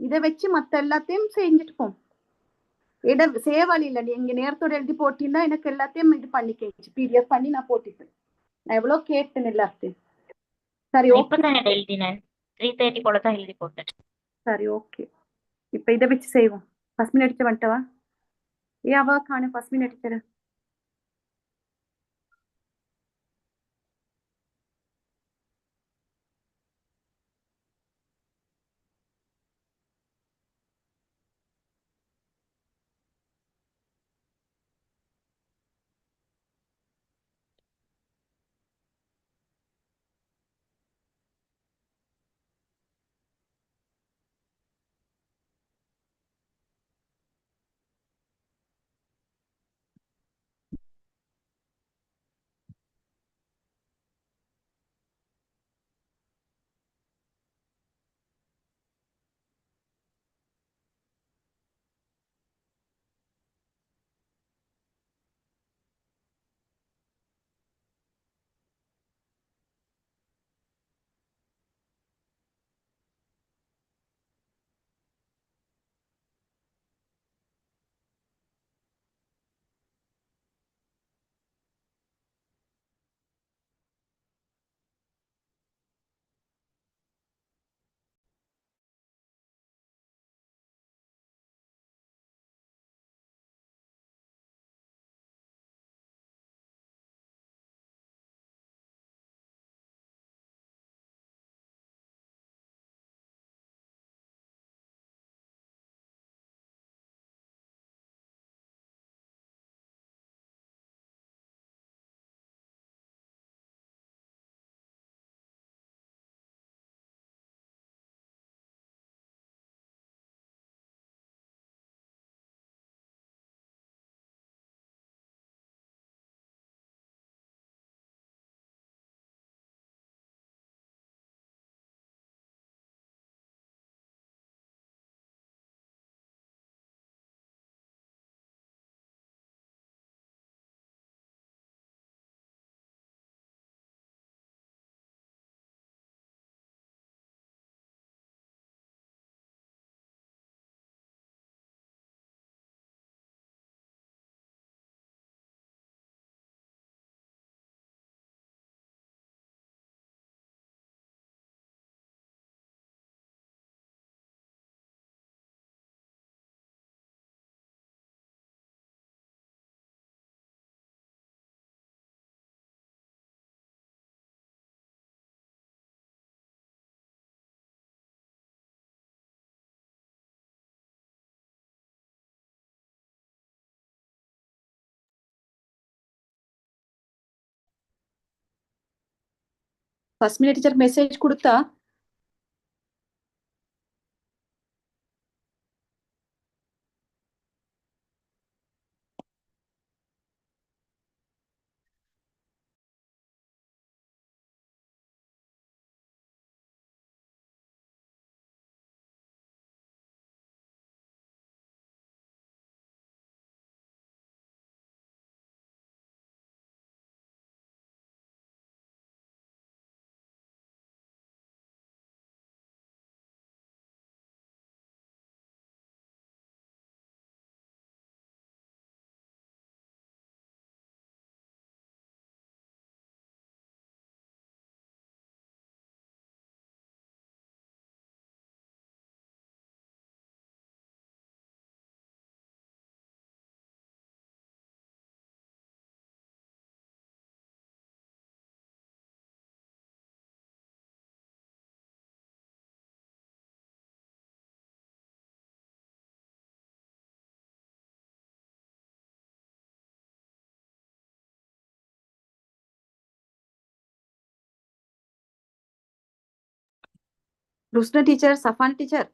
இதை வச்சு மத்த எல்லாத்தையும் செஞ்சுட்டு போம். சேவாளி இல்ல, நீங்க நேரத்தோட எழுதி போட்டீங்கன்னா எனக்கு எல்லாத்தையும் இது பண்ணிக்கேச்சு, பிடிஎஃப் பண்ணி நான் போட்டுட்டேன். நான் எவ்வளவு கேட்டேன் எல்லாத்தையும். சரி ஓகே, இப்பதான் எழுதினேன் 3:30 போல தான் எழுதி போட்டேன். சரி ஓகே. இப்ப இதை வச்சு செய்வோம். பசுமின் அடிச்ச வந்துட்டவா? ஏ அவ காணு பசுமின் அடிக்கிற. பசுமின் டீச்சர் மெசேஜ் கொடுத்தா? ருஷ்ணா டீச்சர், சஃபான் டீச்சர்.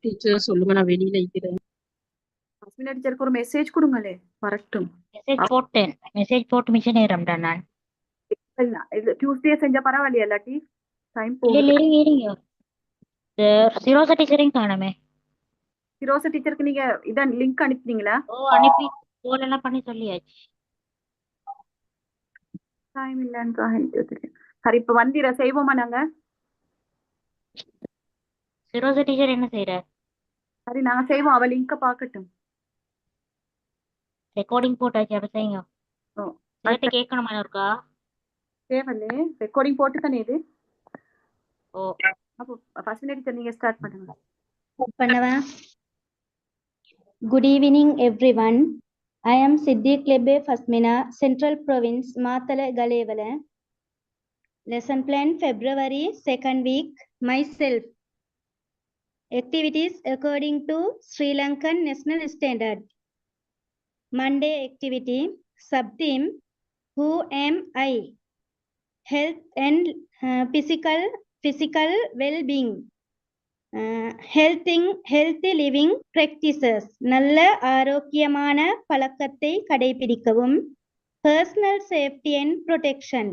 டீச்சர் சொல்லுங்க, நான் வெளியில இருக்கிறேன். பசுமின் டீச்சருக்கு ஒரு மெசேஜ் கொடுங்களே, வரட்டும். மெசேஜ் போட்டேன், மெசேஜ் போட்டு மிச்ச நேரம் தான் நான். டியூஸ்டே செஞ்ச பரவாயில்லையா? இல்லாட்டி டைம் இல்ல போகுது. இல்ல இருங்க, சிரோசா டீச்சரையும் காணுமே. சிரோசா டீச்சருக்கு நீங்க இதான் லிங்க் அனுப்பினீங்களா? ஓ அனுப்பி கோல் எல்லாம் பண்ணி சொல்லியாச்சு. டைம் இல்லைன்றாக எனக்கு தெரியும். சரி இப்ப வந்திர செய்வோமா நாங்க? சிரோசா டீச்சர் என்ன செய்யற? சரி நாங்க செய்வோம், அவ லிங்க பாக்கட்டும். ரெக்கார்டிங் போட்டாச்சு, அப்ப செய்யுங்க. ஓ சேர்த்து கேட்கணுமா இருக்கா? தேவல்லே ரெக்கார்டிங் போட்டு தானே இது. ஓ அப்போ ஃபர்ஸ்ட் டீச்சர் நீங்க ஸ்டார்ட் பண்ணுங்க. Pannava. Good evening, everyone. I am Siddiq Lebe Fasmina, Central Province, Matala Galevala. Lesson plan February 2nd week. Myself. Activities according to Sri Lankan National Standard. Monday activity. Sub-theme. Who am I? Health and physical well-being. Healthy living practices. நல்ல ஆரோக்கியமான பழக்கத்தை கடைபிடிக்கவும். Personal safety and protection.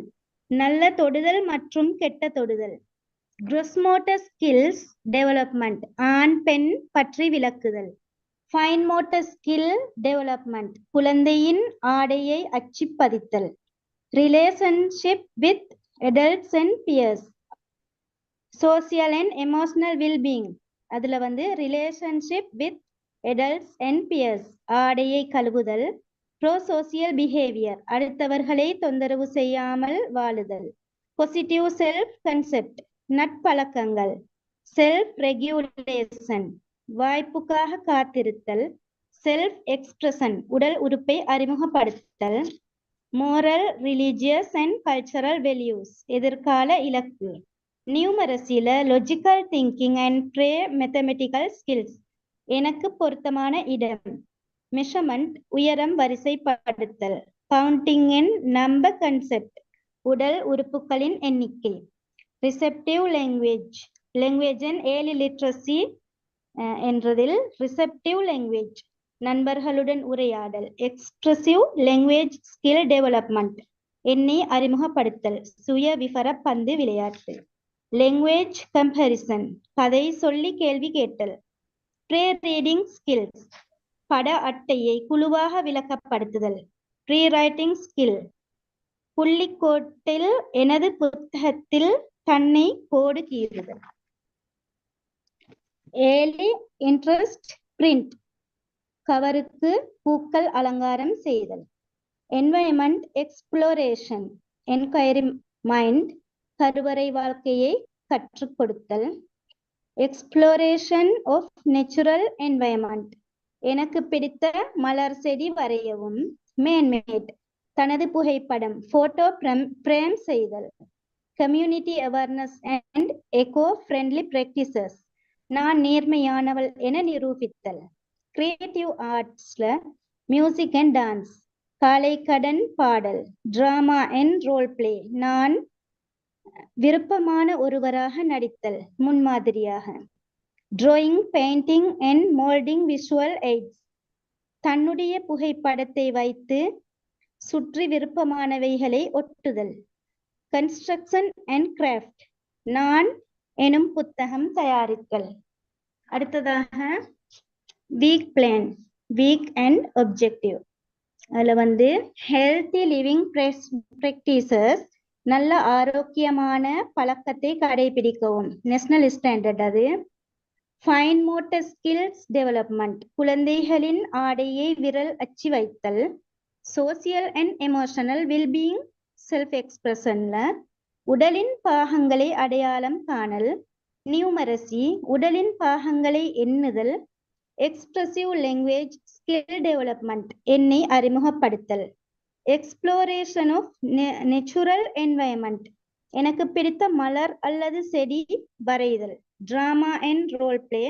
நல்ல தொடுதல் மற்றும் கெட்ட தொடுதல். Gross motor skills development. ஆண் பெண் பற்றி விளக்குதல். Fine motor skill development. குழந்தையின் ஆடையை அச்சிப்பதித்தல். Relationship with adults and peers. Social and emotional well-being. அதுல வந்து relationship with adults and peers. ஆடையை கழுவுதல். Pro-social behavior. அடுத்தவர்களை தொந்தரவு செய்யாமல் வாழுதல். Positive self-concept. நட்பழக்கங்கள். Self-regulation. வாய்ப்புக்காக காத்திருத்தல். Self-expression. உடல் உறுப்பை அறிமுகப்படுத்தல். Moral, religious and cultural values. எதிர்கால இலக்கு. நியூமரசில logical thinking and pre mathematical skills. எனக்கு பொருத்தமான இடம். மெஷர்மெண்ட் உயரம் வரிசைப்படுத்தல். கவுண்டிங் அண்ட் நம்பர் கன்செப்ட் உடல் உறுப்புகளின் எண்ணிக்கை. Receptive language language and early literacy என்றதில் ரிசெப்டிவ் லாங்குவேஜ் நண்பர்களுடன் உரையாடல். எக்ஸ்பிரசிவ் லாங்குவேஜ் ஸ்கில் டெவலப்மெண்ட் எண்ணை அறிமுகப்படுத்தல். சுய விவர பந்து விளையாட்டு. லாங்குவேஜ் கம்பேரிசன் கதை சொல்லி கேள்வி கேட்டல். ப்ரே ரீடிங் ஸ்கில்ஸ் பட அட்டையை குழுவாக விளக்கப்படுத்துதல். ப்ரீ ரைட்டிங் ஸ்கில் புள்ளிக்கோட்டில் எனது புத்தகத்தில் தன்னை கோடு கீறுதல். ஏர்லி இன்ட்ரெஸ்ட் பிரிண்ட் கவருக்கு பூக்கள் அலங்காரம் செய்தல். என்வைரன்மெண்ட் எக்ஸ்ப்ளோரேஷன் என்கொயரி மைண்ட் கருவறை வாழ்க்கையை கற்றுக் கொடுத்தல். எக்ஸ்ப்ளோரேஷன் ஆஃப் நேச்சுரல் என்வைரன்மெண்ட் எனக்கு பிடித்த மலர் செடி வரையவும். மேன்மேட் தனது புகைப்படம் போட்டோ பிரேம் செய்தல். Community awareness and echo friendly practices நான் நேர்மையானவள் என நிரூபித்தல். கிரியேட்டிவ் ஆர்ட்ஸ்ல மியூசிக் அண்ட் டான்ஸ் காலை கடன் பாடல். டிராமா அண்ட் ரோல் பிளே நான் விருப்பமான ஒருவராக நடித்தல் முன்மாதிரியாக. Drawing painting and moulding visual aids தன்னுடைய புகைப்படத்தை வைத்து சுற்றி விருப்பமானவைகளை ஒட்டுதல். கன்ஸ்ட்ரக்ஷன் அண்ட் கிராஃப்ட் நான் எனும் புத்தகம் தயாரித்தல். அடுத்ததாக week plan week and objective. அதுல வந்து ஹெல்தி லிவிங் பிராக்டிசஸ் நல்ல ஆரோக்கியமான பழக்கத்தை கடைபிடிக்கவும். நேஷனல் ஸ்டாண்டர்ட் அது. ஃபைன் மோட்டர் ஸ்கில்ஸ் டெவலப்மெண்ட் குழந்தைகளின் ஆடையை விரல் அச்சு வைத்தல். Social and emotional wellbeing self எக்ஸ்பிரஷன்ல உடலின் பாகங்களை அடையாளம் காணல். நியூமரசி உடலின் பாகங்களை எண்ணுதல். எக்ஸ்பிரசிவ் லாங்குவேஜ் ஸ்கில் டெவலப்மெண்ட் எண்ணை அறிமுகப்படுத்தல். எக்ஸ்ப்ளோரேஷன் ஆஃப் நேச்சுரல் என்வைரன்மெண்ட் எனக்கு பிடித்த மலர் அல்லது செடி வரைதல். Drama and role play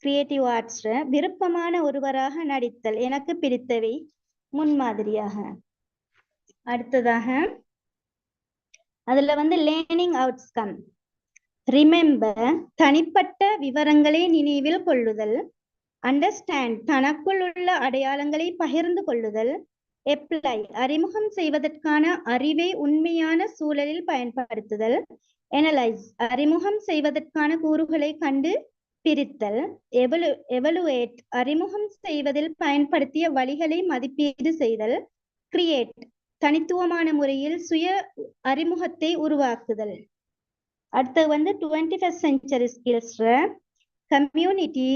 creative arts விருப்பமான ஒருவராக நடித்தல் எனக்கு பிடித்தவை முன்மாதிரியாக. அடுத்ததாக அதுல வந்து லேர்னிங் அவுட்கம். ரிமெம்பர் தனிப்பட்ட விவரங்களை நினைவில் கொள்ளுதல். அண்டர்ஸ்டாண்ட் தனக்குள் உள்ள அடையாளங்களை பகிர்ந்து கொள்ளுதல். அப்ளை அறிமுகம் செய்வதற்கான அறிவை உண்மையான சூழலில் பயன்படுத்துதல். அனலைஸ் அறிமுகம் செய்வதற்கான கூறுகளை கண்டு பிரித்தல். எவலுவேட் அறிமுகம் செய்வதில் பயன்படுத்திய வழிகளை மதிப்பீடு செய்தல். கிரியேட் தனித்துவமான முறையில் சுய அறிமுகத்தை உருவாக்குதல். அடுத்து வந்து 21st century skills community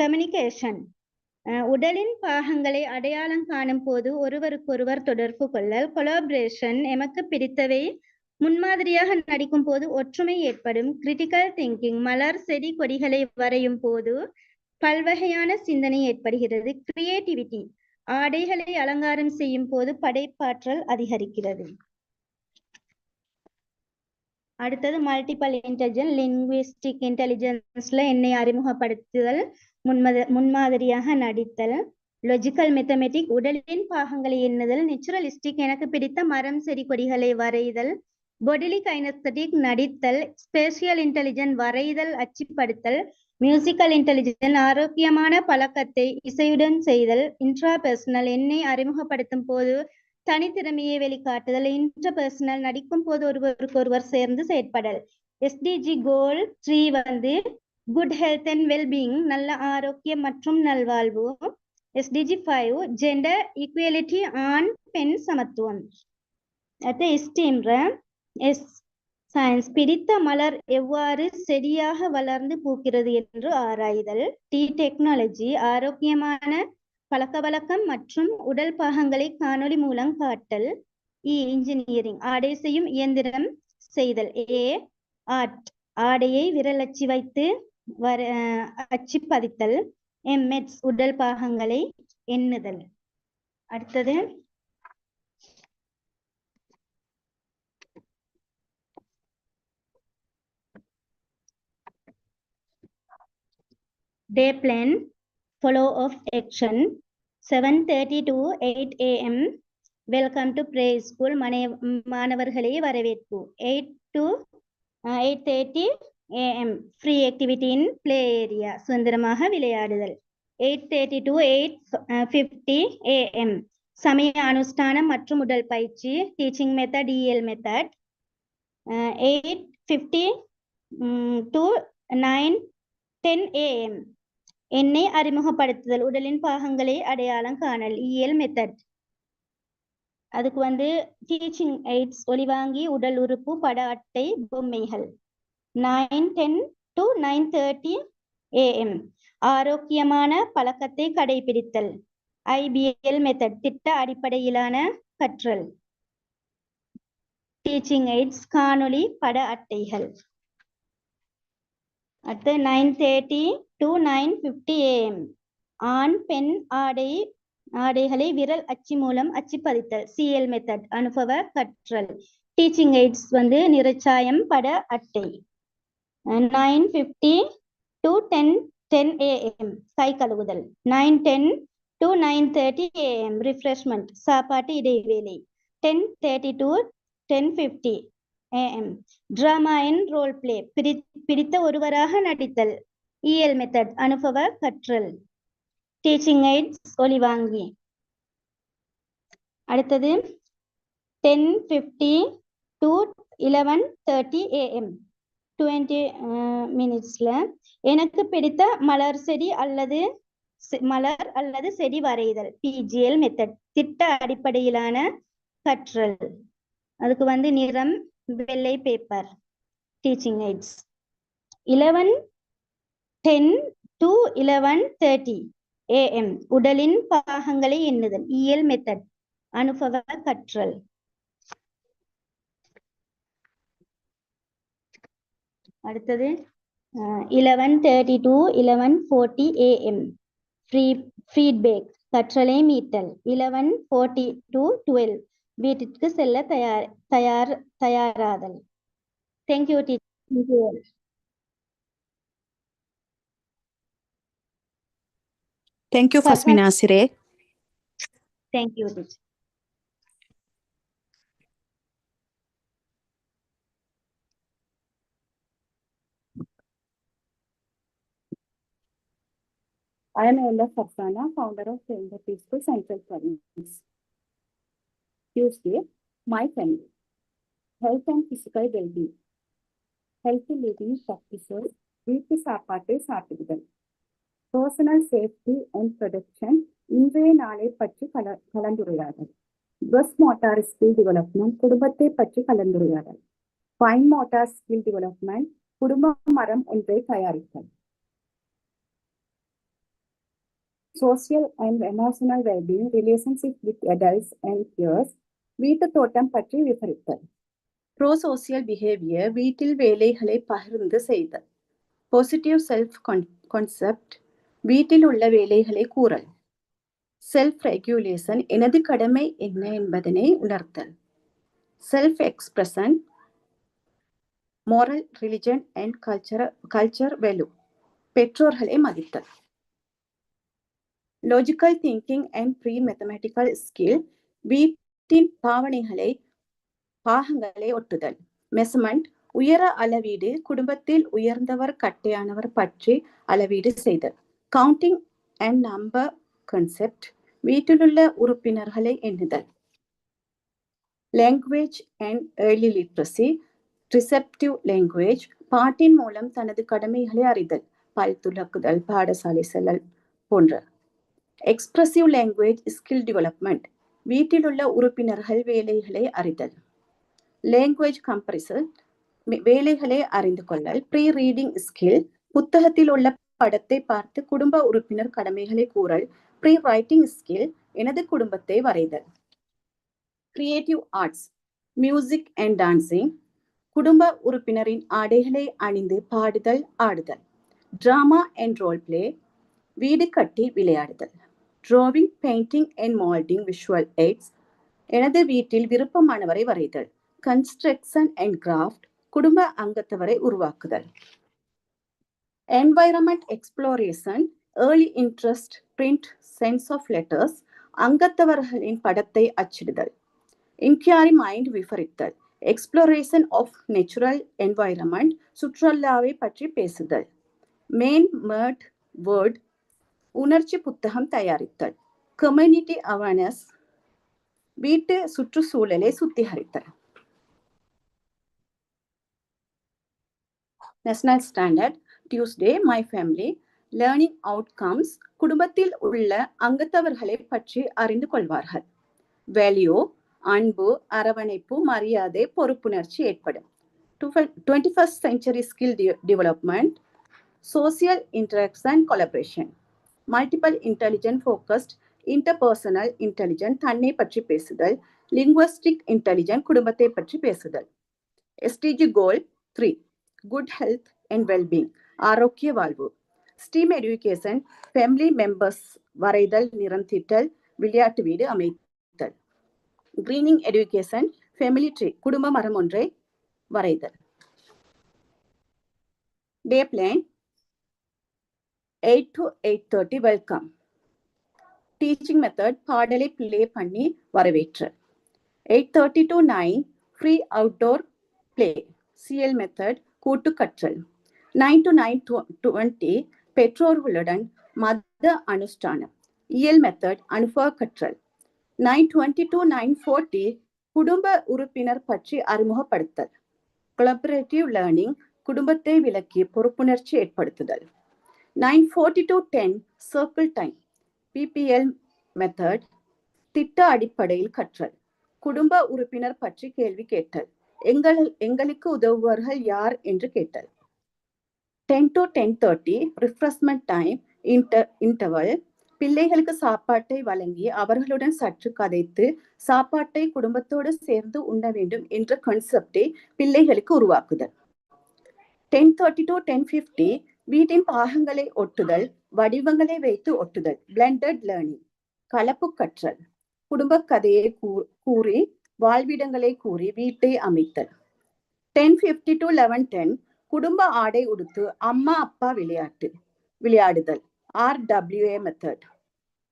communication. உடலின் பாகங்களை அடையாளம் காணும் போது ஒருவருக்கொருவர் தொடர்பு கொள்ளல். கொலாபரேஷன், எமக்கு பிடித்தவை முன்மாதிரியாக நடிக்கும் போது ஒற்றுமை ஏற்படும். கிரிட்டிக்கல் திங்கிங், மலர் செடி கொடிகளை வரையும் போது பல்வகையான சிந்தனை ஏற்படுகிறது. கிரியேட்டிவிட்டி, ஆடைகளை அலங்காரம் செய்யும் போது படைப்பாற்றல் அதிகரிக்கிறது. அடுத்தது மல்டிபிள் இன்டெலிஜென்ஸ், லிங்குவிஸ்டிக் இன்டெலிஜென்ஸ்ல என்னை அறிமுகப்படுத்துதல், முன்மாதிரியாக நடித்தல். லாஜிக்கல் மெத்தமெட்டிக், உடலின் பாகங்களை எண்ணுதல். நேச்சுரலிஸ்டிக், எனக்கு பிடித்த மரம் செடி கொடிகளை வரைதல். பொடிலி கைனஸ்தட்டிக், நடித்தல். ஸ்பேஷியல் இன்டெலிஜென்ஸ், வரைதல் அச்சுப்படுத்தல். மியூசிக்கல் இன்டெலிஜென்ஸ், ஆரோக்கியமான பழக்கத்தை இசையுடன் செய்தல். இன்ட்ராபர்சனல், என்னை அறிமுகப்படுத்தும் போது தனித்திறமையை வெளிக்காட்டுதல். இன்டர்பர்சனல், நடிக்கும் போது ஒருவருக்கொருவர் சேர்ந்து செயற்படல். எஸ்டிஜி கோல் 3 வந்து குட் ஹெல்த் அண்ட் வெல்பீயிங், நல்ல ஆரோக்கியம் மற்றும் நல்வாழ்வு. எஸ்டிஜி 5 ஜெண்டர் ஈக்குவாலிட்டி, ஆண் பெண் சமத்துவம். அடுத்து எஸ்டீம் எஸ் சயின்ஸ், பிடித்த மலர் எவ்வாறு செடியாக வளர்ந்து பூக்கிறது என்று ஆராய்தல். டி டெக்னாலஜி, ஆரோக்கியமான பழக்கவழக்கம் மற்றும் உடல் பாகங்களை காணொளி மூலம் காட்டல். இ இன்ஜினியரிங், ஆடை செய்யும் இயந்திரம் செய்தல். ஏ ஆர்ட், ஆடையை விரல் அச்சு வைத்து அச்சு பதித்தல். எம் மெட்ஸ், உடல் பாகங்களை எண்ணுதல். அடுத்தது டே plan, follow of action. 7:30 to 8 AM welcome to pray school, மாணவர்களே வரவேற்பு. 8 to 8:30 AM free activity in play area, சுதந்திரமாக விளையாடுதல். 8:30 to 8:50 AM சமய அனுஷ்டானம் மற்றும் உடல் பயிற்சி. Teaching method EL method. 8:50 to 9:10 AM என்னை அறிமுகப்படுத்துதல், உடலின் பாகங்களை அடையாளம் காணல். EL method. அதுக்கு வந்து டீச்சிங் எய்ட்ஸ், ஒலிவாங்கி, உடல் உறுப்பு, பட அட்டை, பொம்மைகள். 9:10 to 9:30 AM ஆரோக்கியமான பழக்கத்தை கடைபிடித்தல். IBL மெத்தட், திட்ட அடிப்படையிலான கற்றல். டீச்சிங் எய்ட்ஸ், காணொளி, பட அட்டைகள். அடுத்து 9:30 to 9:50 AM ஆண் பெண் ஆடைகளை விரல் அச்சு மூலம் அச்சு பதித்தல். CL மெத்தட், அனுபவ கற்றல். டீச்சிங் எய்ட்ஸ் வந்து நிறச்சாயம், பட அட்டை. 9:50 to 10:10 AM கை கழுவுதல். 9:10 to 9:30 AM ரிஃப்ரெஷ்மெண்ட், சாப்பாட்டு இடைவேளை. 10:30 to 10:50 AM drama and role play, பிடித்த ஒருவராக நடித்தல். EL மெத்தட், அனுபவ கற்றல். டீச்சிங் எய்ட்ஸ், ஒலிவாங்கி. அடுத்தது 10:50 to 11:30 AM 20 மினிட்ஸ்ல எனக்கு பிடித்த மலர் அல்லது செடி வரைதல். PGL மெத்தட், திட்ட அடிப்படையிலான கற்றல். அதுக்கு வந்து நிறம் வெள்ளை paper. Teaching AIDS. 11:10 to 11:30 AM உடலின் பாகங்களை எண்ணுதல். EL மெத்தட், அனுபவ கற்றல். அடுத்தது 11:30 to 11:40 AM ஃபீட்பேக், கற்றலை மீட்டல். 11:40 to 12 வீட்டிற்கு செல்ல தயாராதல். Thank you teacher. Thank you, Fasmina Sire. Thank you teacher. I am Ella Farsana, founder of Chamber Peaceful Central Province. Tuesday, my family. Health and physical well-being. Healthy living practices, வீட்டு சாப்பாட்டை சாப்பிடுதல். Personal safety and protection, இன்றைய நாளை பற்றி கலந்துரையாடல். Bus motor skill development, குடும்பத்தை பற்றி கலந்துரையாடல். Fine motor skill development, குடும்ப மரம் ஒன்றை தயாரித்தல். Social and emotional wellbeing, relationship with adults and peers, வீட்டு தோட்டம் பற்றி விவரித்தல். ப்ரோ சோசியல் பிஹேவியர், வீட்டில் வேலைகளை பகிர்ந்து செய்தல். பாசிட்டிவ் செல்ஃப் கான்செப்ட், வீட்டில் உள்ள வேலைகளை கூறல். செல்ஃப் ரெகுலேஷன், எனது கடமை என்ன என்பதனை உணர்த்தல். Self expression, moral, religion and culture value, பெற்றோர்களை மதித்தல். Logical thinking and pre mathematical skill, வீட்டின் பாகங்களை ஒட்டுதல். மெஷர்மெண்ட், உயர அளவீடு, குடும்பத்தில் உயர்ந்தவர் கட்டையானவர் பற்றி அளவீடு செய்தல். கவுண்டிங் அண்ட் நம்பர் கான்செப்ட், வீட்டிலுள்ள உறுப்பினர்களை எண்ணுதல். Language and early literacy, receptive language, பாட்டின் மூலம் தனது கடமைகளை அறிதல், பல் துலக்குதல், பாடசாலை செல்லல் போன்ற. எக்ஸ்பிரசிவ் லாங்குவேஜ் ஸ்கில் டெவலப்மெண்ட், வீட்டிலுள்ள உறுப்பினர்கள் வேலைகளை அறிதல். லாங்குவேஜ் கம்பரிசன், வேலைகளை அறிந்து கொள்ளல். ப்ரீ ரீடிங் ஸ்கில், புத்தகத்தில் உள்ள படத்தை பார்த்து குடும்ப உறுப்பினர் கடமைகளை கூறல். ப்ரீ ரைட்டிங் ஸ்கில், எனது குடும்பத்தை வரைதல். Creative arts, music and dancing, குடும்ப உறுப்பினரின் ஆடைகளை அணிந்து பாடுதல், ஆடுதல். டிராமா அண்ட் ரோல் பிளே, வீடு கட்டி விளையாடுதல். Drawing, painting and moulding, visual aids, எனது வீட்டில் விருப்பமானவரை வரைதல். கன்ஸ்ட்ரக்ஷன் அண்ட் கிராஃப்ட், குடும்ப அங்கத்தவரை உருவாக்குதல். Environment exploration, early interest, print, sense of letters, அங்கத்தவர்களின் படத்தை அச்சிடுதல். இன்குயரி மைண்ட், விவரித்தல். எக்ஸ்ப்ளோரேஷன் ஆஃப் நேச்சுரல் என்வைரன்மெண்ட், சுற்றுலாவை பற்றி பேசுதல். மெயின் மேட் வேர்ட், உணர்ச்சி புத்தகம் தயாரித்தல். கம்யூனிட்டி அவேர்னஸ், வீட்டு சுற்றுச்சூழலை சுத்திகரித்தல். National standard Tuesday, my family, learning outcomes, குடும்பத்தில் உள்ள அங்கத்தவர்களை பற்றி அறிந்து கொள்வார்கள். வேல்யூ, அன்பு, அரவணைப்பு, மரியாதை, பொறுப்புணர்ச்சி ஏற்படும். 21st century skill development, social interaction, collaboration. Multiple intelligent focused, interpersonal intelligent, தன்னை பற்றி பேசுதல். லிங்குவிஸ்டிக் இன்டெலிஜென்ட், குடும்பத்தை பற்றி பேசுதல். SDG goal 3, good health and wellbeing, ஆரோக்கிய வாழ்வு. ஸ்டீம் எஜுகேஷன், ஃபேமிலி மெம்பர்ஸ் வரைதல், நிறம் தீட்டல், விளையாட்டு வீடு அமைத்தல். கிரீனிங் எஜுகேஷன், ஃபேமிலி ட்ரீ, குடும்ப மரம் ஒன்றை வரைதல். டே plan 8 to 8:30, welcome. Teaching method, பாடலை பிளே பண்ணி வரவேற்றல். 8:30 to 9, free outdoor play, CL method, கூட்டு கற்றல். 9 to 9:20, பெற்றோர்களுடன் மத அனுஷ்டானம், EL மெத்தட், அனுபவ கற்றல். 9:20 to 9:40, குடும்ப உறுப்பினர் பற்றி அறிமுகப்படுத்தல். கொலபரேட்டிவ் லேர்னிங், குடும்பத்தை விளக்கி பொறுப்புணர்ச்சி ஏற்படுத்துதல். 9:40 to 10, circle time, PPL method, திட்ட அடிப்படையில் கற்றல். குடும்ப உறுப்பினர் பற்றி கேள்வி கேட்டல். எங்களுக்கு உதவுவர்கள் யார் என்று கேட்டல். 10 to 10:30, ரிஃப்ரெஷ்மெண்ட் டைம், இன்டர்வல், பிள்ளைகளுக்கு சாப்பாட்டை வழங்கி அவர்களுடன் சற்று கதைத்து சாப்பாட்டை குடும்பத்தோடு சேர்ந்து உண்ண வேண்டும் என்ற கான்செப்டை பிள்ளைகளுக்கு உருவாக்குதல். 10:30 to 10:50, வீட்டின் பாகங்களை ஒட்டுதல், வடிவங்களை வைத்து ஒட்டுதல். பிளெண்டட் லேர்னிங், கலப்பு கற்றல், குடும்ப கதையை கூறி வாழ்விடங்களை கூறி வீட்டை அமைத்தல். 10:50 to 11:10, குடும்ப ஆடை உடுத்து அம்மா அப்பா விளையாடுதல். RWA method,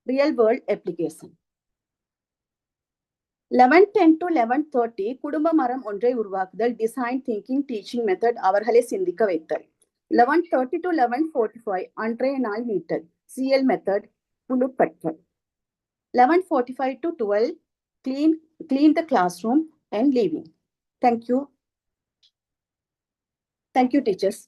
real world application. 11:10 to 11:30, குடும்ப மரம் ஒன்றை உருவாக்குதல். டிசைன் திங்கிங் டீச்சிங் மெத்தட், அவர்களை சிந்திக்க வைத்தல். 11:30 to 11:45, அன்றைய நாள் மீட்டல், CL மெத்தட், குழு கற்றல். 11:45 to 12, clean the classroom and leaving. Thank you. Thank you, teachers.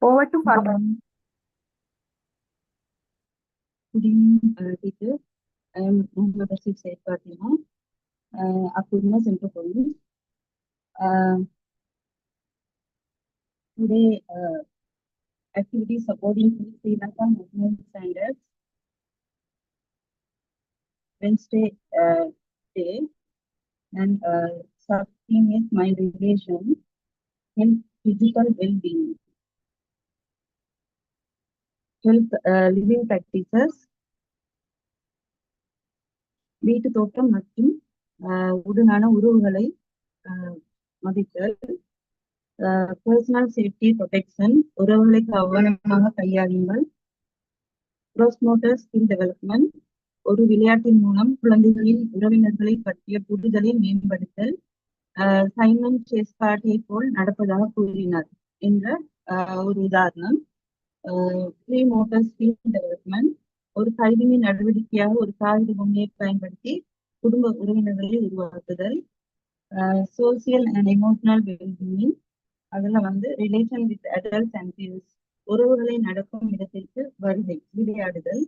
Over to Farhan. Good evening, teacher. I am Muhammad Asif Said Fatima, Akurna Central Police. Today, activities supporting Sri Lanka National Standards, Wednesday day, and sub-theme is mind regulation and physical well-being. Health living practices, வீட்டு தோட்டம் மற்றும் உடனான உறவுகளை மதித்தல், personal safety protection, உறவுகளை கவனமாக கையாளுங்கள், cross motor skill development, ஒரு விளையாட்டின் மூலம் குழந்தைகளின் உறவினர்களை பற்றிய புரிதலை மேம்படுத்தல், சைமன் செஸ் பார்ட்டியை போல் நடப்பதாக கூறினார் என்ற ஒரு உதாரணம். ப்ரீ மோட்டார் ஸ்கில் டெவலப்மெண்ட், ஒரு கல்வியின் நடவடிக்கையாக ஒரு காகித பொம்மையை பயன்படுத்தி குடும்ப உறவினர்களை உருவாக்குதல், சோசியல் அண்ட் எமோஷனல் வெல்பீயிங், அதுல relation with adults and peers, உறவுகளை நடக்கும் இடத்திற்கு வருகை விளையாடுதல்,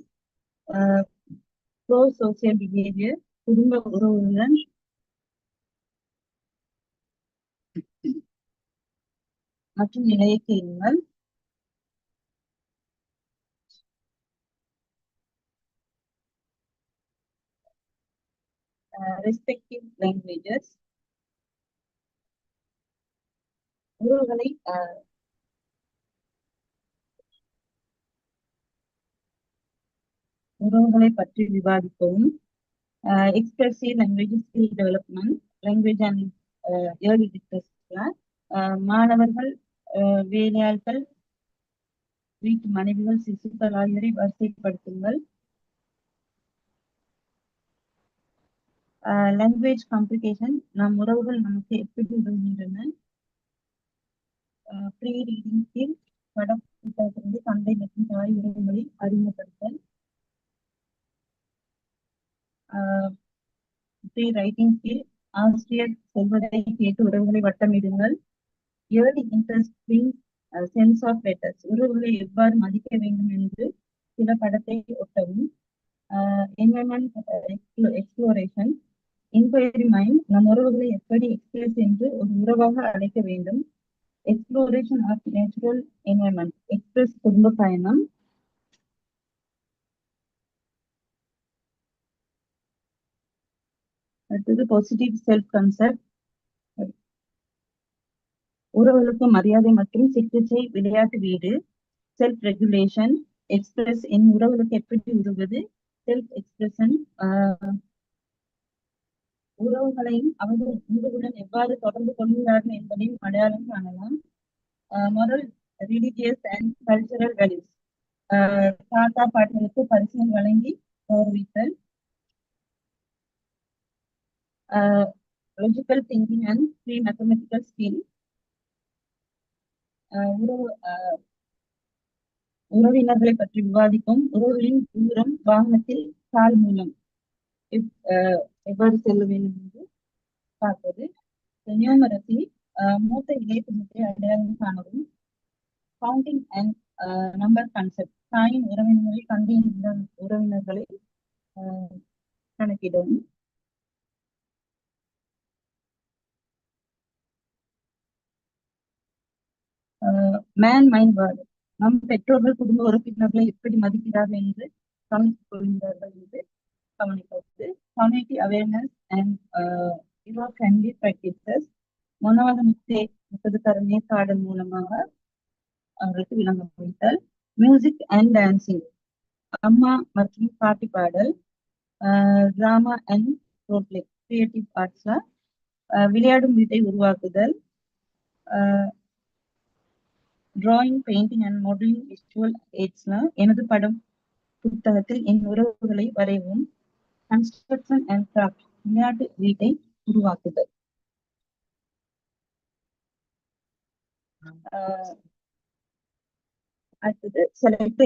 ப்ரோ சோசியல் பிஹேவியர், குடும்ப உறவுகளுடன் மற்றும் நிலைய கேள்விகள், respective languages, உறவுகளை பற்றி விவாதிக்கவும், expressive language skill development, language and early discuss, மாணவர்கள், வேலையாட்கள், வீட்டு மனைவிகள், சிசுக்கள் ஆகியோரை வரிசைப்படுத்துங்கள், லாங்குவேஜ் காம்ப்ளிகேஷன், நம் உறவுகள் நமக்கு எப்படி உதவுகின்றன, ப்ரீ ரீடிங் ஸ்கில், படத்திலிருந்து தந்தை மற்றும் தாய் உறவுகளை அறிமுகப்படுத்தல், ப்ரீ ரைட்டிங் ஸ்கில், ஆசிரியர் சொல்வதை கேட்டு உறவுகளை வட்டமிடுங்கள், early interesting sense of letters, உறவுகளை எவ்வாறு மதிக்க வேண்டும் என்று சில படத்தை ஒட்டவும், என்வயர்மெண்ட் எக்ஸ்ப்ளோரேஷன், இன்கொயரி மைண்ட், நம் உறவுகளை எப்படி எக்ஸ்பிரஸ் என்று ஒரு உறவாக அழைக்க வேண்டும், exploration of natural environment, express குடும்ப பயணம், அடுத்தது பாசிட்டிவ் செல்ஃப் கன்செப்ட், உறவுகளுக்கு மரியாதை மற்றும் சிகிச்சை விளையாட்டு வீடு, செல்ஃப் ரெகுலேஷன், எக்ஸ்பிரஸ் என் உறவுகளுக்கு எப்படி உதவுவது, செல்ஃப் எக்ஸ்பிரஷன், உறவுகளையும் அவர்கள் உறவுடன் எவ்வாறு தொடர்பு கொள்கிறார்கள் என்பதையும் அடையாளம் காணலாம், moral religious and cultural values, தாத்தா பாட்டிகளுக்கு பரிசுகள் வழங்கி கௌரவித்தல், logical thinking and pre mathematical skill, உறவினர்களை பற்றி விவாதிக்கும், உறவுகளின் தூரம் வாகனத்தில் கால் மூலம் எவ்வாறு செல்ல வேண்டும் என்று பார்ப்பது, நியூமரசி, மூத்த இளைய குடும்பத்தை அடையாளம் காணவும், கவுண்டிங் அண்ட் நம்பர் கான்செப்ட், தாயின் உறவினர்களை தந்தையின் உறவினர்களை கணக்கிடவும், மேன் மைண்ட் வேர்டு, நம் பெற்றோர்கள் குடும்ப உறுப்பினர்களை எப்படி மதிக்கிறார்கள் என்று கவனித்துக் கொள்கிறார்கள் என்று கவனிப்பது, community awareness and your friendly practices, மொனவாத முப்பது நேர்காடல் மூலமாக அவர்களுக்கு விளங்கப்படுத்தல், மியூசிக் அண்ட் டான்சிங், அம்மா மற்றும் பாட்டி பாடல், drama and role play, creative ஆர்ட்ஸ்ல விளையாடும் வீட்டை உருவாக்குதல், drawing, painting and modelling, visual எய்ட்ஸ்ல எனது படம் புத்தகத்தில் என் உறவுகளை வரைவும், கன்ஸ்ட்ரக்ஷன் அண்ட் கிராஃப்ட், விளையாட்டு வீட்டை உருவாக்குதல். அடுத்தது select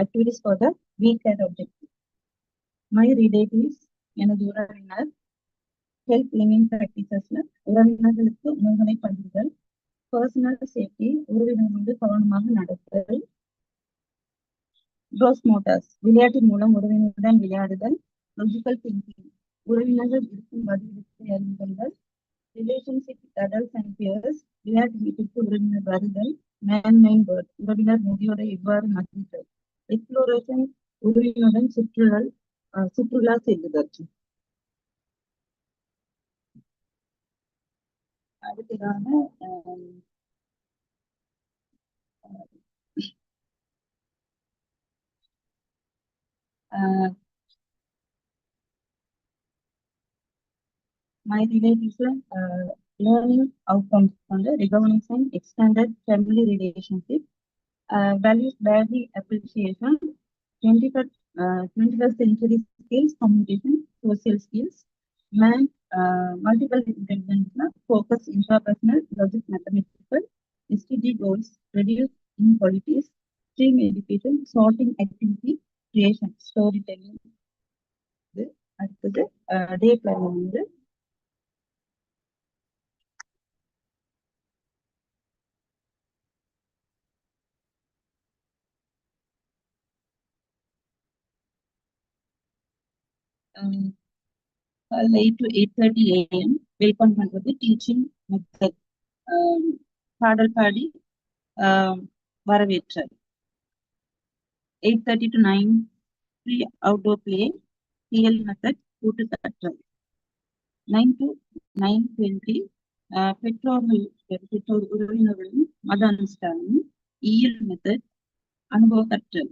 activities for the week and objective. My relatives, எனது உறவினர், ஹெல்த் லிவிங் பிராக்டிசஸ்ல உறவினர்களுக்கு உணவுகளை பகிர்தல், பர்சனல் சேஃப்டி உறவினரோடு கவனமாக நடத்தல். க்ரோஸ் மோட்டார்ஸ் விளையாட்டின் மூலம் உறவினருடன் விளையாடுதல். லாஜிக்கல் திங்கிங் உறவினர்கள் இருக்கும் பதிலுக்கு அறிந்தல். ரிலேஷன்ஷிப் அடல்ட்ஸ் அண்ட் பியர்ஸ் விளையாட்டு வீட்டிற்கு உறவினர் வருதல். மேன் வேர்ட் உறவினர் முதியோரை எவ்வாறு மதித்தல். எக்ஸ்ப்ளோரேஷன் உறவினருடன் சுற்றுலா செல்லுதல். அடுத்ததாக my relatives learning outcomes under recognition extended family relationship, values badly appreciation, 21st century skills, communication, social skills, multiple intelligence, focus intrapersonal, logic, mathematical, STD goals, reduce inequalities, stream education, sorting activity, creation, storytelling. அடுத்தது டே plan வந்து late to 8:30 a.m. Welcome பண்றது teaching method பாடல் பாடி வரவேற்றல். 8:30 to 9 free outdoor play TL method கூட்டு கற்றல். 9 to 9:20 பெற்றோர் உறவினர்களும் மத அனுஷ்டானம் இயல் மெத்தட் அனுபவ கற்றல்.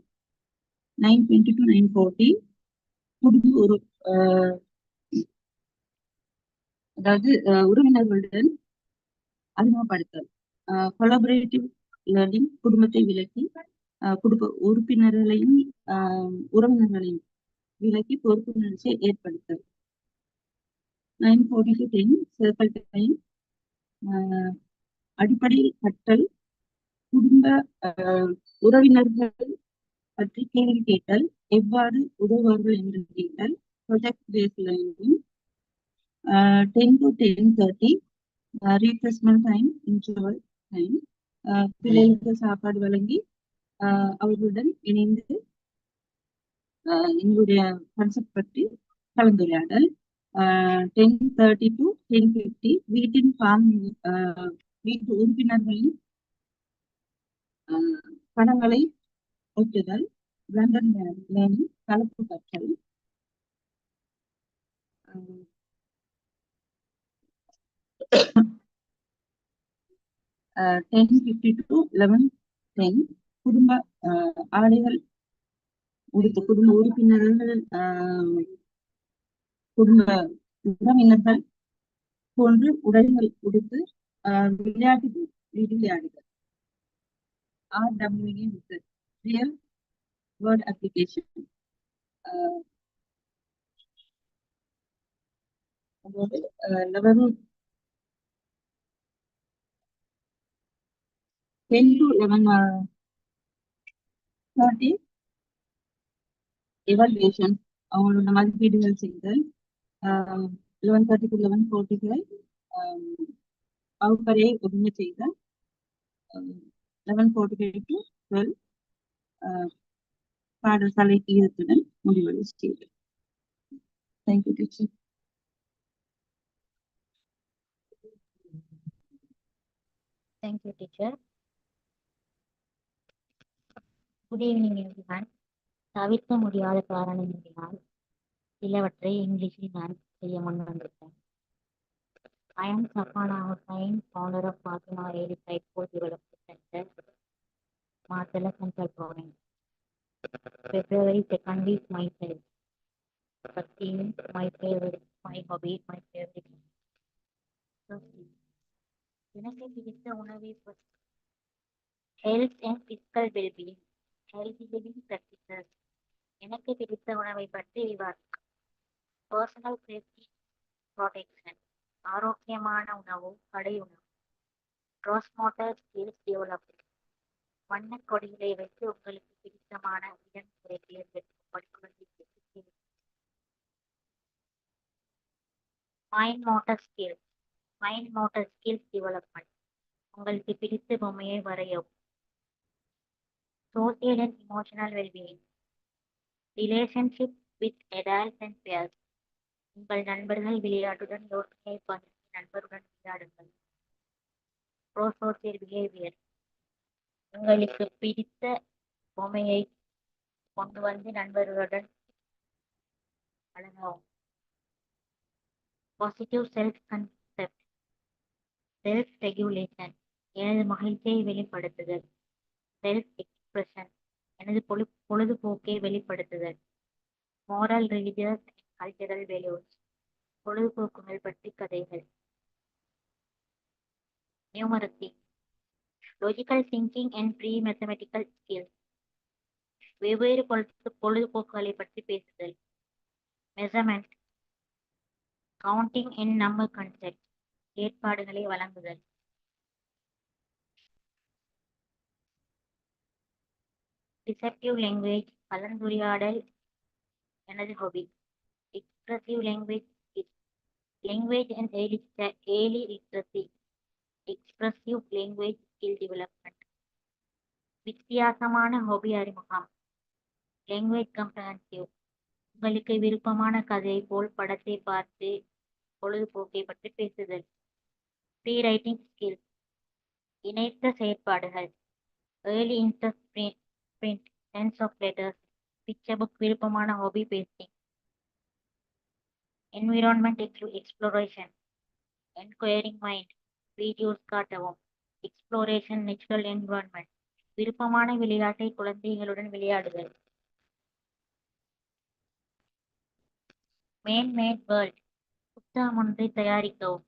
9:20 to 9:40 குடும்ப ஒரு அதாவது உறவினர்களுடன் அறிமுகப்படுத்தல். கொலாபரேட்டிவ் லேர்னிங் குடும்பத்தை விலக்கி குடும்ப உறுப்பினர்களையும் உறவினர்களையும் விலக்கி பொறுப்புணர்ச்சியை ஏற்படுத்தல். 9:40 to 10 சர்க்கிள் டைம் அடிப்படையில் கற்றல். குடும்ப உறவினர்கள் பற்றி கேள்வி கேட்டல், எவ்வாறு உதவுவார்கள் என்று கேட்டல். Project paste learning. 10 to 10:30 refreshment time, interval time. பிள்ளைகளுக்கு சாப்பாடு வழங்கி அவர்களுடன் இணைந்து எங்களுடைய கான்செப்ட் பற்றி கலந்துரையாடல். 10:30 to 10:50 வீட்டு உறுப்பினர்களின் படங்களை ஒட்டுதல். பிளண்டர் லேர்னிங் கலப்பு கற்றல். 10:50 to 11:10 குடும்ப ஆடைகள் உடுத்து குடும்ப உறுப்பினர்கள் குடும்ப உறவினர்கள் போன்று உடைகள் உடுத்து விளையாடுதல். RWA method real word application. அதாவது 10 to 11:30 எவாலுவேஷன் அவங்களோட மதிப்பீடுகள் செய்தல். 11:30 to 11:45 வகுப்பறையை ஒதுங்க செய்தல். 11:45 to 12 பாடசாலை ஈரத்துடன் முடிவடை செய்தல். Thank you teacher. Thank you, teacher. Good evening, everyone. தவிர்க்க முடியாத காரணங்களினால் சிலவற்றை இங்கிலீஷில் நான் செய்ய முன்வந்திருக்கேன். I am Safana Hussain, founder of Fatima Early Psycho Development Center, Marcellus Central Province. February 2nd is my favorite. 13th, my favorite, my hobby, my favorite. எனக்கு பிடித்த உணவை health and physical wellbeing, healthy living practices. எனக்கு பிடித்த உணவை பற்றி விவாதிக்கும். Personal safety protection, ஆரோக்கியமான உணவு, கடை உணவு. கிராஸ் மோட்டார் ஸ்கில்ஸ் டெவலப்மெண்ட், வண்ண கொடிகளை வைத்து உங்களுக்கு பிடித்தமான இடங்களை தேர்ந்தெடுக்கும் படிப்புகளை. மைண்ட் மோட்டார் ஸ்கில்ஸ் டெவலப்மெண்ட், உங்களுக்கு பிடித்த பொம்மையை வரையவும். Social and emotional well-being. Relationship with adults and peers. உங்கள் நண்பர்கள் விளையாட்டுடன் யோசனையை பகிர்ந்து நண்பருடன் விளையாடுங்கள். Pro-social behavior. உங்களுக்கு பிடித்த பொம்மையை கொண்டு வந்து நண்பர்களுடன் பழகவும். Positive self-concept. Self-regulation. எனது மகிழ்ச்சியை வெளிப்படுத்துதல். Self-expression. எனது பொழுதுபோக்கை வெளிப்படுத்துதல். Moral, religious and cultural values. பொழுதுபோக்குகள் பற்றி கதைகள். Numeracy. Logical thinking and pre-mathematical skills. வெவ்வேறு பொழுதுபோக்குகளை பற்றி பேசுதல். Measurement. Counting and number concept. ஏற்பாடுகளை வழங்குதல். Deceptive language. கலந்துரையாடல் எனது hobby. Expressive language. Language and early literacy. Expressive language skill development. வித்தியாசமான ஹாபி அறிமுகம். Language comprehensive. உங்களுக்கு விருப்பமான கதை போல் படத்தை பார்த்து பொழுதுபோக்கை பற்றி பேசுதல். Free writing skills. இணைத்த செயற்பாடுகள். Early interest print. Sense of letters. Picture book விருப்பமான hobby pasting. Environment exploration. Enquiring mind. Videos காட்டவும். Exploration natural environment. விருப்பமான விளையாட்டை குழந்தைகளுடன் விளையாடுதல். Man-made world. புத்தகம் ஒன்றை தயாரிக்கவும்.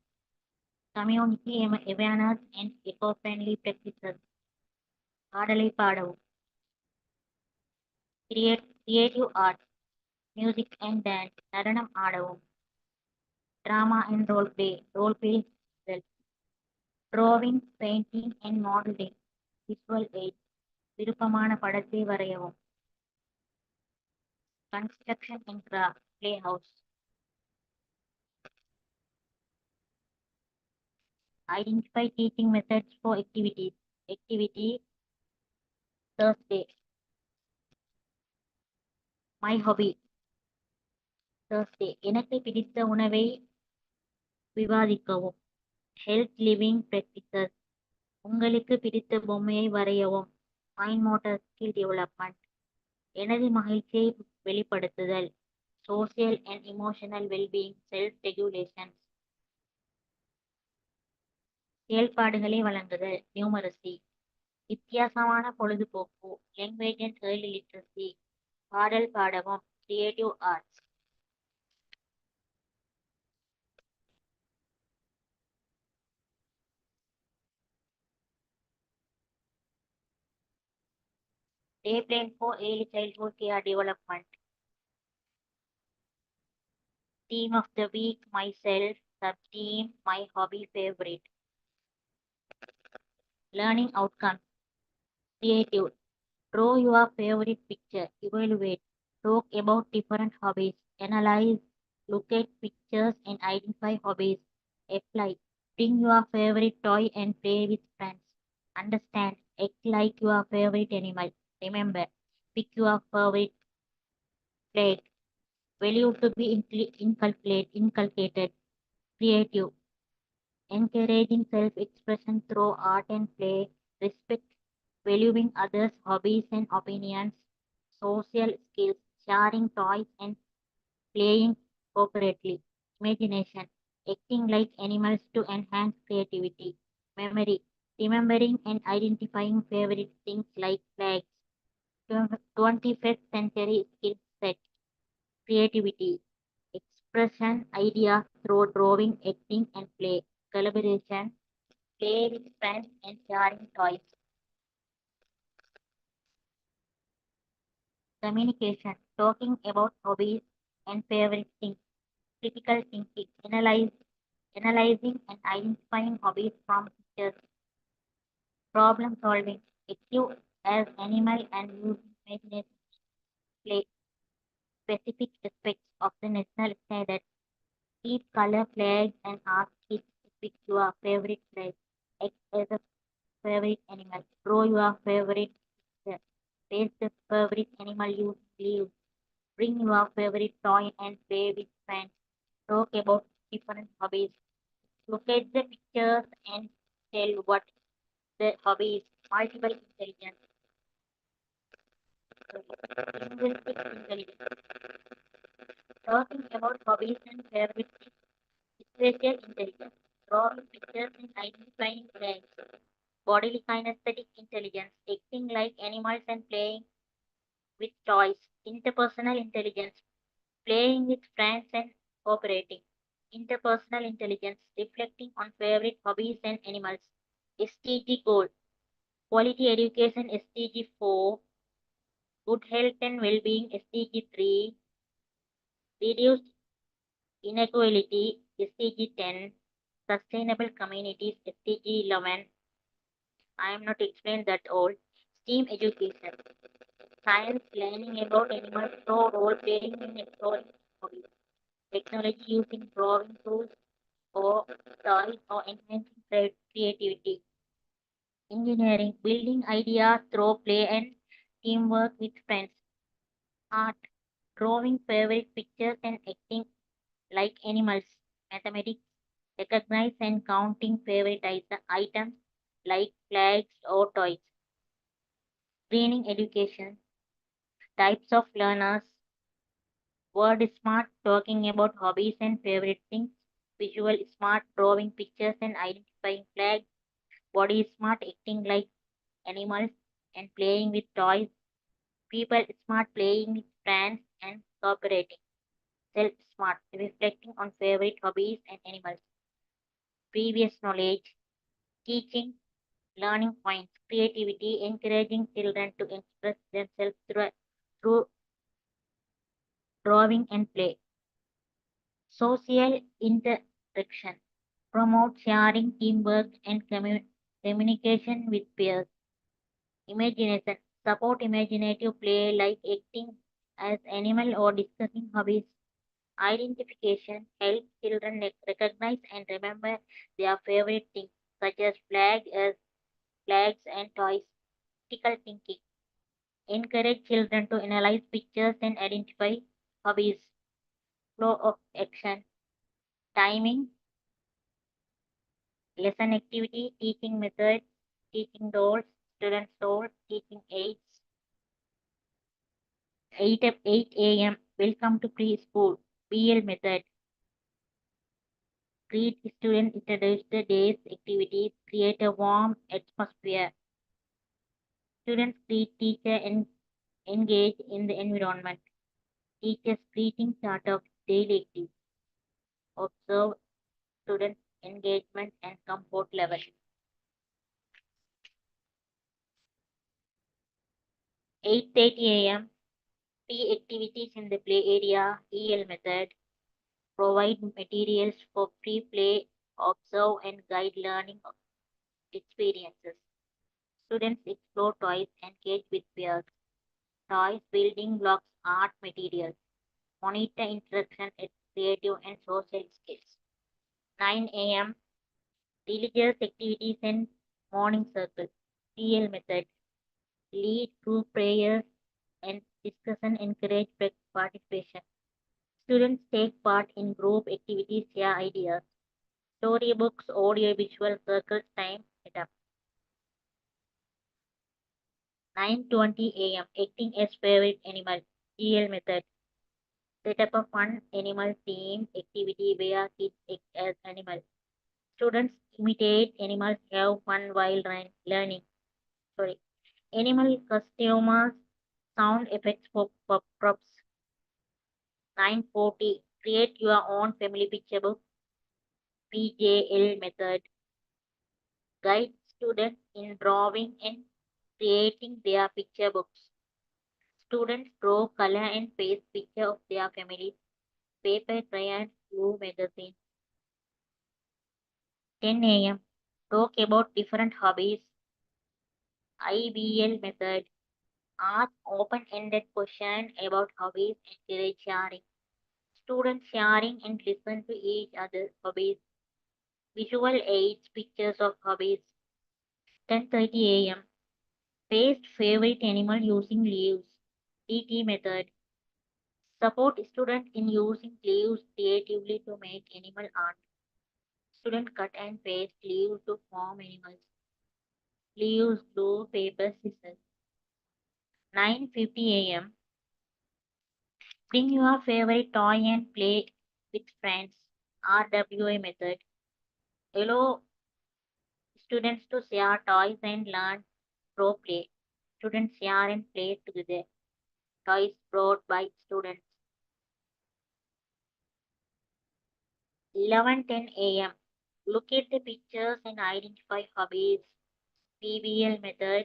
Community awareness and eco-friendly practices. பாடலை பாடவும். Creative art. Music and dance. நடனம் ஆடவும். Drama and role play. Role play. Drawing, painting and modeling. Visual aid. விருப்பமான படத்தை வரையவும். Construction and craft. Playhouse. Identify teaching methods for activities. Activity Thursday. My hobby. Thursday. எனக்கு பிடித்த உணவை விவாதிக்கவும். Health living practices. உங்களுக்கு பிடித்த பொம்மையை வரையவும். Fine motor skill development. எனது மகிழ்ச்சியை வெளிப்படுத்துதல். Social and emotional well-being. Self-regulation. செயல்பாடுகளை வழங்குதல். Numeracy. வித்தியாசமான பொழுதுபோக்கு. Language and early literacy. பாடல் பாடவும். Creative arts. Day plan for early childhood care development. Theme of the week, myself. Sub-theme, my hobby favorite. Learning outcomes. Creative. Draw your favorite picture. Evaluate. Talk about different hobbies. Analyze. Look at pictures and identify hobbies. Apply. Bring your favorite toy and play with friends. Understand. Act like your favorite animal. Remember. Pick your favorite flag. Value to be inculcated. Creative. Encouraging self-expression through art and play. Respect. Valuing others' hobbies and opinions. Social skills. Sharing toys and playing cooperatively. Imagination. Acting like animals to enhance creativity. Memory. Remembering and identifying favorite things like flags. 21st century skill set. Creativity. Expression ideas through drawing, acting and play. Collaboration. Play with friends and sharing toys. Communication. Talking about hobbies and favorite things. Critical thinking. Analyzing and identifying hobbies from pictures. Problem solving. Active as animal and use imagination. Play. Specific aspects of the national standard. Keep color flags and ask kids to pick your favorite flag. Act as a favorite animal. Draw your favorite picture. Taste the favorite animal you live. Bring your favorite toy and play with friends. Talk about different hobbies. Look at the pictures and tell what the hobby is. Multiple intelligence. Linguistic intelligence. Talking about hobbies and favorite things. Spatial intelligence. Drawing pictures and identifying flags. Bodily kinesthetic intelligence. Acting like animals and playing with toys. Interpersonal intelligence. Playing with friends and cooperating. Interpersonal intelligence. Reflecting on favorite hobbies and animals. SDG goal. Quality education SDG 4. Good health and well-being SDG 3. Reduce inequality SDG 10. Sustainable communities SDG 11. I am not explaining that all. STEAM education. Science learning about animals through role playing and exploring hobbies. Technology using drawing tools or toys or enhancing creativity. Engineering building ideas through play and teamwork with friends. Art drawing favorite pictures and acting like animals. Mathematics recognize and counting favorite items like flags or toys. Screening education types of learners. Word smart talking about hobbies and favorite things. Visual smart drawing pictures and identifying flags. Body smart acting like animals and playing with toys. People smart playing with friends and cooperating. Self smart reflecting on favorite hobbies and animals. Previous knowledge teaching learning points. Creativity encouraging children to express themselves through drawing and play. Social interaction promote sharing, teamwork, and communication with peers. Imagination support imaginative play like acting as animal or discussing hobbies. Identification helps children recognize and remember their favorite things, such as flags and toys. Critical thinking encourage children to analyze pictures and identify hobbies. Flow of action timing lesson activity, teaching methods, teaching roles, student roles, teaching aids. 8 a.m. Welcome to preschool. BL method. Greet students, introduce the day's activities, create a warm atmosphere. Students greet teacher and engage in the environment. Teachers greeting start of daily activities. Observe student engagement and comfort level. 8:30 a.m. Free activities in the play area, EL method. Provide materials for free play, observe and guide learning experiences. Students explore toys, engage with peers. Toys, building blocks, art materials. Monitor interaction at creative and social skills. 9 a.m. Religious activities and morning circle. PL method. Lead group prayers and discussion encourage participation. Students take part in group activities, share ideas. Storybooks, audio, visual circles, time, setup. 9:20 a.m. Acting as favorite animal. GL method. Set up a fun animal theme activity where kids act as animals. Students imitate animals, have fun while learning. Sorry. Animal customers, sound effects for props. 9:40. Create your own family picture book. PJL method. Guide students in drawing and creating their picture books. Students draw, color, and paste picture of their families. Paper, crayons, glue, magazine. 10 a.m. Talk about different hobbies. IBL method. Ask open-ended questions about hobbies, encourage sharing. Students sharing and listen to each other's hobbies. Visual aids, pictures of hobbies. 10:30 a.m. Paste favorite animal using leaves. DT method. Support student in using leaves creatively to make animal art. Student cut and paste leaves to form animals. Leaves, glue, paper, scissors. 9:50 a.m. Bring your favorite toy and play with friends. RWA method. Allow students to share toys and learn through play. Students share and play together. Toys brought by students. 11:10 a.m. Look at the pictures and identify hobbies. PBL method.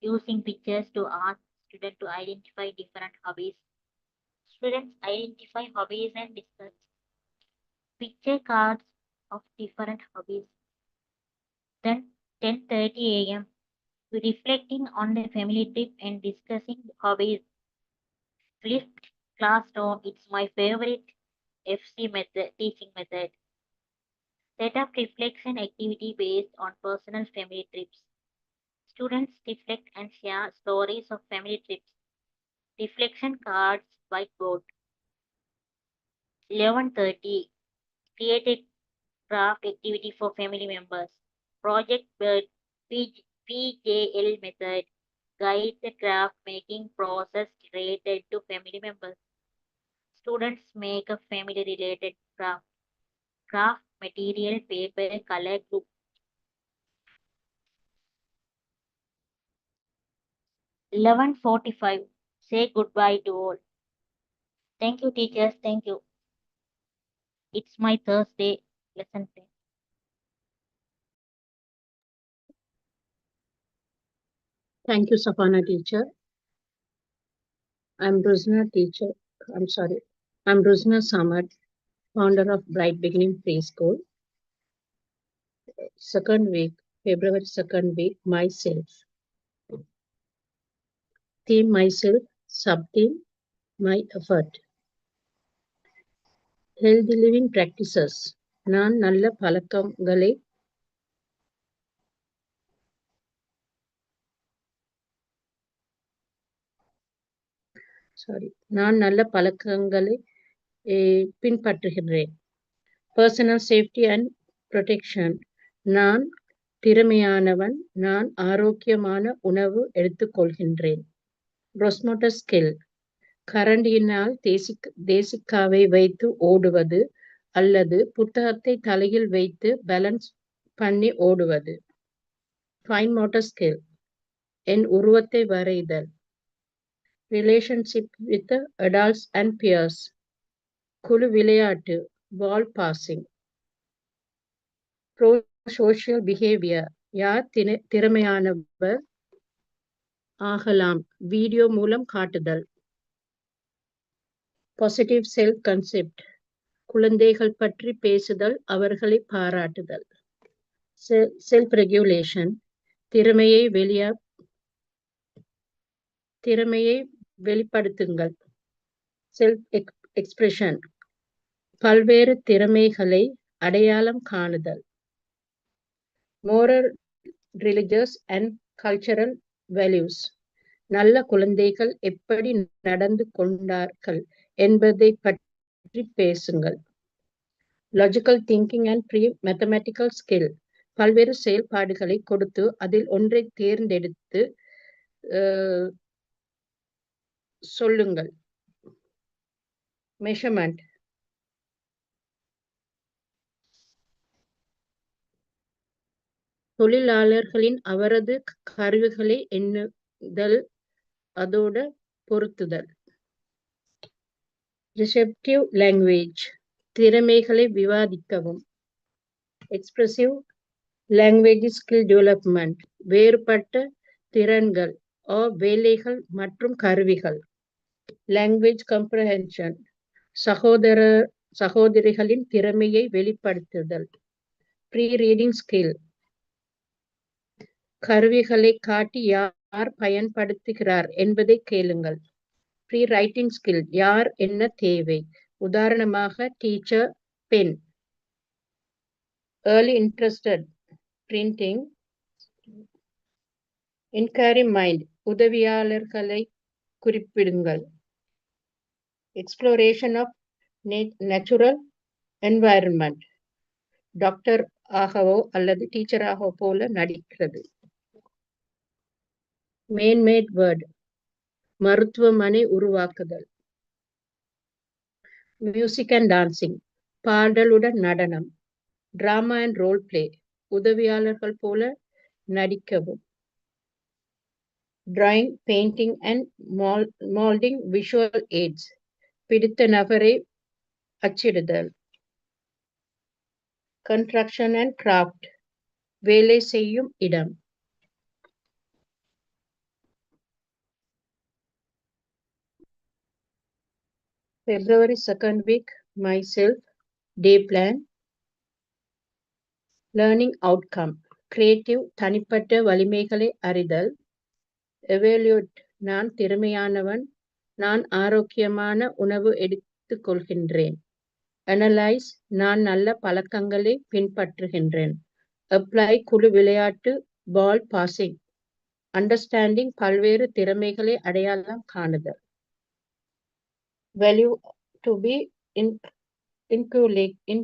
Using pictures to ask students to identify different hobbies. Students identify hobbies and discuss. Picture cards of different hobbies. Then 10:30 a.m. Reflecting on the family trip and discussing hobbies. Flipped classroom, it's my favorite FC method, teaching method. Set up reflection activity based on personal family trips. Students reflect and share stories of family trips. Reflection cards, whiteboard. 11:30. Create a craft activity for family members. Project Bird, PJL method. Guide the craft making process related to family members. Students make a family related craft. Craft material, paper, color group. 11:45. Say goodbye to all. Thank you, teachers. Thank you. It's my Thursday lesson plan. Thank you, Safana teacher. I'm Ruzna Samad, founder of Bright Beginning Preschool. Second week, February 2nd week, myself. Theme myself, sub-theme, my effort. Healthy living practices. நான் நல்ல பழக்கங்களை பின்பற்றுகிறேன். Personal safety and protection. நான் திறமையானவன். நான் ஆரோக்கியமான உணவு எடுத்துக்கொள்கின்றேன். Gross-motor skill. கரண்டியினால் தேசிக்காவை வைத்து ஓடுவது அல்லது புத்தகத்தை தலையில் வைத்து பேலன்ஸ் பண்ணி ஓடுவது. Fine motor skill. என் உருவத்தை வரைதல். Relationship with adults and peers. குழு விளையாட்டு. Ball passing. Pro-social behavior. யார் திறமையானவர் ஆகலாம். வீடியோ மூலம் காட்டுதல். Positive self-concept. குழந்தைகள் பற்றி பேசுதல், அவர்களை பாராட்டுதல். Self-regulation. திறமையை வெளிப்படுத்துங்கள். Self-expression. பல்வேறு திறமைகளை அடையாளம் காணுதல். Moral, religious and cultural values. நல்ல குழந்தைகள் எப்படி நடந்து கொண்டார்கள் என்பதை பற்றி பேசுங்கள். Logical thinking and pre-mathematical skill. பல்வேறு செயல்பாடுகளை கொடுத்து அதில் ஒன்றை தேர்ந்தெடுத்து சொல்லுங்கள். Measurement. தொழிலாளர்களின் அவரது கருவிகளை எண்ணுதல், அதோட பொருத்துதல். Receptive language. திறமைகளை விவாதிக்கவும். Expressive language skill development. வேறுபட்ட திறன்கள் வேலைகள் மற்றும் கருவிகள். Language comprehension. சகோதரிகளின் திறமையை வெளிப்படுத்துதல். Pre-reading skill. கருவிகளை காட்டி யார் பயன்படுத்துகிறார் என்பதை கேளுங்கள். Pre-writing skill. யார் என்ன தேவை. உதாரணமாக teacher, pen. Early interested. Printing. Inquiry mind, உதவியாளர்களை குறிப்பிடுங்கள். Exploration of natural environment, doctor ஆகவோ அல்லது டீச்சர் ஆகவோ போல நடிக்கிறது. மேன்மேட் வேர்ட், மருத்துவமனை உருவாக்குதல். மியூசிக் அண்ட் டான்சிங், பாடலுடன் நடனம். டிராமா அண்ட் ரோல் பிளே, உதவியாளர்கள் போல நடிக்கவும். Drawing, painting and moulding visual aids, பிடித்த நபரை அச்சிடுதல். கன்ஸ்ட்ரக்ஷன் அண்ட் கிராஃப்ட், வேலை செய்யும் இடம். February 2nd week, myself, day plan. Learning outcome, creative, தனிப்பட்ட வலிமைகளை அறிதல். Evaluate, நான் திறமையானவன், நான் ஆரோக்கியமான உணவு எடுத்துக் கொள்கின்றேன். Analyze, நான் நல்ல பழக்கங்களை பின்பற்றுகின்றேன். Apply, குழு விளையாட்டு, ball passing. Understanding, பல்வேறு திறமைகளை அடையாளம் காணுதல். Value, to be inculcated,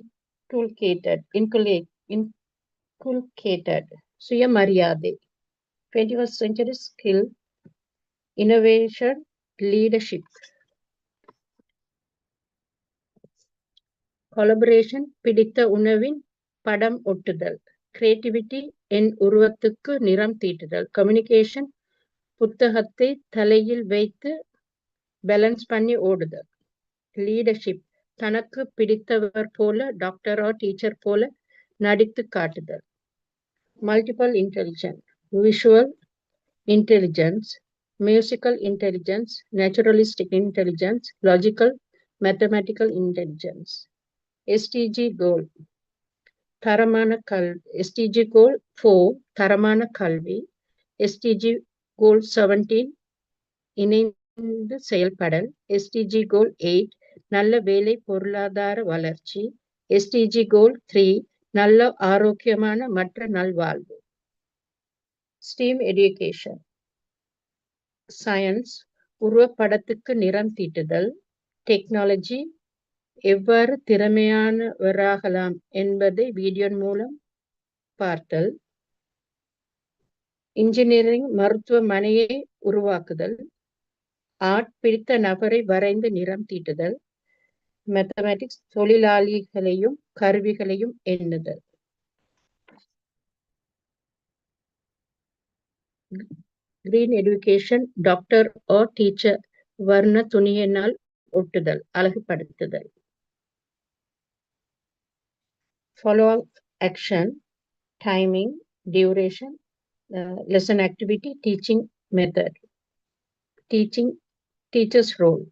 சுயமரியாதை. 21st century skill, innovation, leadership. Collaboration, பிடித்த உணவின் படம் ஒட்டுதல். Creativity, என் உருவத்துக்கு நிறம் தீட்டுதல். Communication, புத்தகத்தை தலையில் வைத்து பேலன்ஸ் பண்ணி ஓடுதல். லீடர்ஷிப், தனக்கு பிடித்தவர் போல டாக்டரோ டீச்சர் போல நடித்து காட்டுதல். Multiple intelligence, visual intelligence, musical intelligence, naturalistic intelligence, logical mathematical intelligence. SDG goal, தரமான கல்வி. எஸ்டிஜி கோல் 4, தரமான கல்வி. எஸ்டிஜி கோல் 17, இணைந்து செயல்படல். எஸ்டிஜி கோல் 8, நல்ல வேலை பொருளாதார வளர்ச்சி. எஸ்டிஜி கோல் 3, நல்ல ஆரோக்கியமான மற்ற நல்வாழ்வு. ஸ்டீம் எஜுகேஷன், சயின்ஸ், உருவப்படத்துக்கு நிறம் தீட்டுதல். டெக்னாலஜி, எவ்வாறு திறமையானவராகலாம் என்பதை வீடியோ மூலம் பார்த்தல். இன்ஜினியரிங், மருத்துவமனையை உருவாக்குதல். ஆர்ட், பிடித்த நபரை வரைந்து நிறம் தீட்டுதல். மேத்தமேட்டிக்ஸ், தொழிலாளிகளையும் கருவிகளையும் எண்ணுதல். கிரீன் எஜுகேஷன், டாக்டர் ஓ டீச்சர் வர்ண துணியினால் ஒட்டுதல், அழகுபடுத்துதல். Follow action, timing, duration, lesson activity, teaching method. Teacher's role.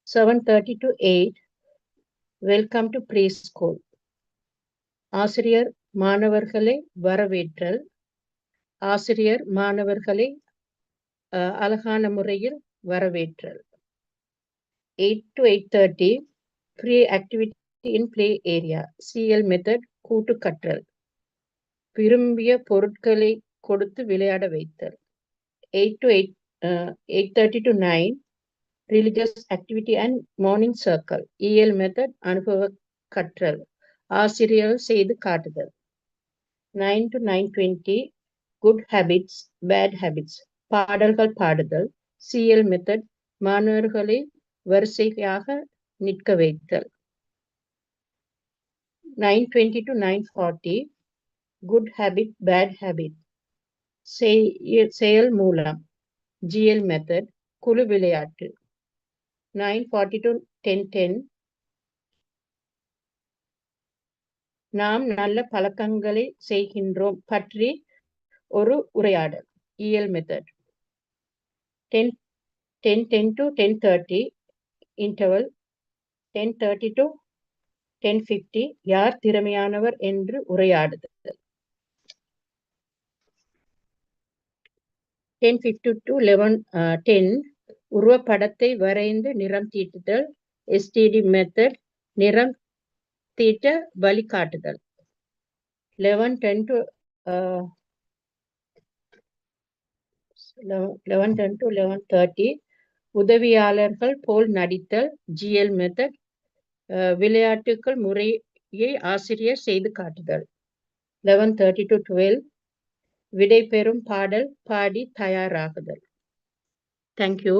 7:30 to 8, welcome to preschool. ஆசிரியர் மாணவர்களை வரவேற்றல். ஆசிரியர் மாணவர்களை அழகான முறையில் வரவேற்றல். 8 to 8:30, free activity in play area. CL method, கூட்டு கற்றல். விரும்பிய பொருட்களை கொடுத்து விளையாட வைத்தல். 8:30 to 9, religious activity and morning circle. EL method, அனுபவ கற்றல். ஆசிரியர் செய்து காட்டுதல். 9 to 9:20, good habits, bad habits. பாடல்கள் பாடுதல். CL method, மாணவர்களை வரிசையாக நிற்க வைத்தல். 9:20 to 9:40, good habit, bad habit. செயல் மூலம். GL method, குழு விளையாட்டு. 9:40 to 10:10, நாம் நல்ல பழக்கங்களை செய்கின்றோம் பற்றி ஒரு உரையாடல். EL method. 10:10 to 10:30, interval. 10:30 to 10:50, யார் திறமையானவர் என்று உரையாடுதல். 10:50 to 11:10, உருவப்படத்தை வரைந்து நிறம் தீட்டுதல். STD method, நிறம் தீட்ட வழிகாட்டுதல். 11:10 to 11:10 to 11:30. உதவியாளர்கள் போல் நடித்தல், GL மெத்தட். விளையாட்டுக்கள் முறையை ஆசிரியர் செய்து காட்டுதல். 11:30 to 12. விடை பெறும் பாடல் பாடி தயாராகுதல். Thank you.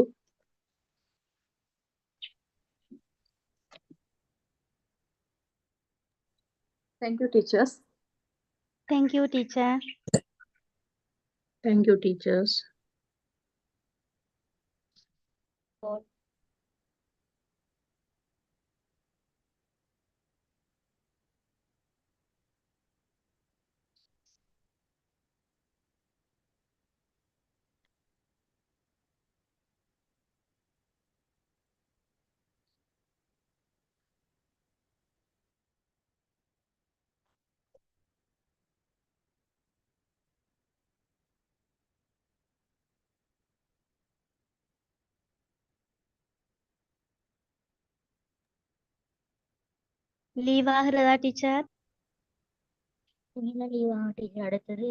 Thank you, teachers. Thank you, teacher. Thank you, teachers. Leave ஆகுறதா டீச்சர்? லீவ் ஆகும் டீச்சர். அடுத்தது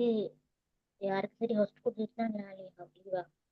யாருக்கு சரி ஹாஸ்ட் கொடுத்துட்டு தான் லீவ் ஆகும்.